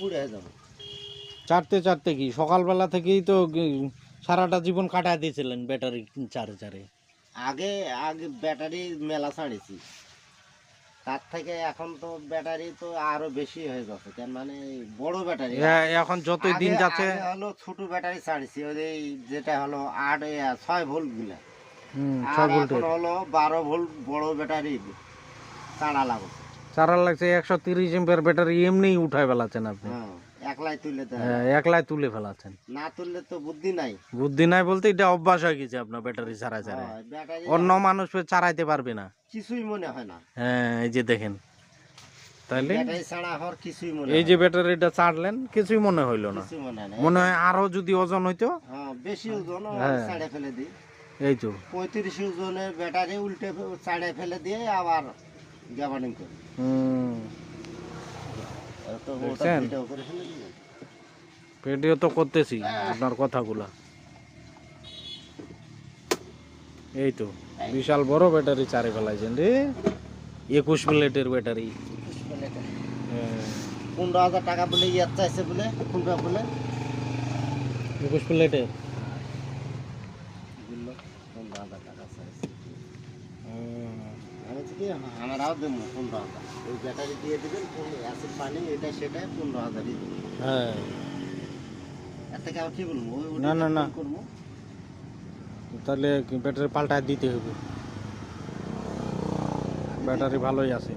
বুড়ে যাবো। চারতে চারতে কি সকালবেলা থেকেই তো সারাটা জীবন কাটায় দিয়েছিলেন ব্যাটারি চারে চারে। আগে আগে ব্যাটারি মেলা ছাড়িয়েছি, তার থেকে এখন তো ব্যাটারি তো আরো বেশি হয়ে যাচ্ছে, কেন মানে বড় ব্যাটারি। এখন যতই দিন যাচ্ছে হলো ছোট ব্যাটারি ছাড়িয়েছি, ওই যেটা হলো 6 ভোল্ট গুলা। 6 আর এখন ভোল্টের হলো 12 ভোল্ট বড় ব্যাটারি ছাড়া লাগছে। চারা লাগছে 130 এম্পিয়ার ব্যাটারি এমনিই উঠায় ফেলাচ্ছেন আপনি। হ্যাঁ, একলাই তুলে দেয়, একলাই তুলে ফেলাচ্ছেন। না তুললে তো বুদ্ধি নাই। বুদ্ধি নাই বলতে এটা অভ্যাস হয়ে গেছে আপনার ব্যাটারি ছাড়া ছাড়া। ব্যাটারি অন্য মানুষ চালাইতে পারবে না। কিছুই মনে হয় না। হ্যাঁ এই যে দেখেন, তাইলে ব্যাটারি ছাড়া হওয়ার কিছুই মনে এই হয় যে না। ব্যাটারিটা চাড়লেন কিছুই মনে হইলো না। কিছুই মনে হয় না। মনে হয় আরো যদি ওজন হইতো। হ্যাঁ, বেশি ওজন হ্যাঁ। ছাড়ে ফেলে দিই। এই তো 35 ওজনের ব্যাটারি উল্টে ছাড়ে ফেলে দিয়ে আবার গ্যাবার্ডিং করি। তো ওটা দেখছেন? ভিডিও করে ফেলে দিই। ভিডিও তো করতেছি আপনার কথাগুলা। এই তো বিশাল বড় ব্যাটারি চারে ফেলাইছেন রে, 21 প্লেটের ব্যাটারি। 15,000 টাকা বলে ইয়ার চাইছে বলে, কোনটা বলে 21 প্লেটের। 15,000 টাকা চাইছে। আমি তো কি আমরাও দেবো 15,000, ওই ব্যাটারি দিয়ে দেবেন, অ্যাসিড পানি এটা সেটা 15,000ই দেবেন। হ্যাঁ এর থেকে আর কি বলবো, না, না, না। করবো। তাহলে ব্যাটারি পাল্টায় দিতে হবে, ব্যাটারি ভালোই আছে।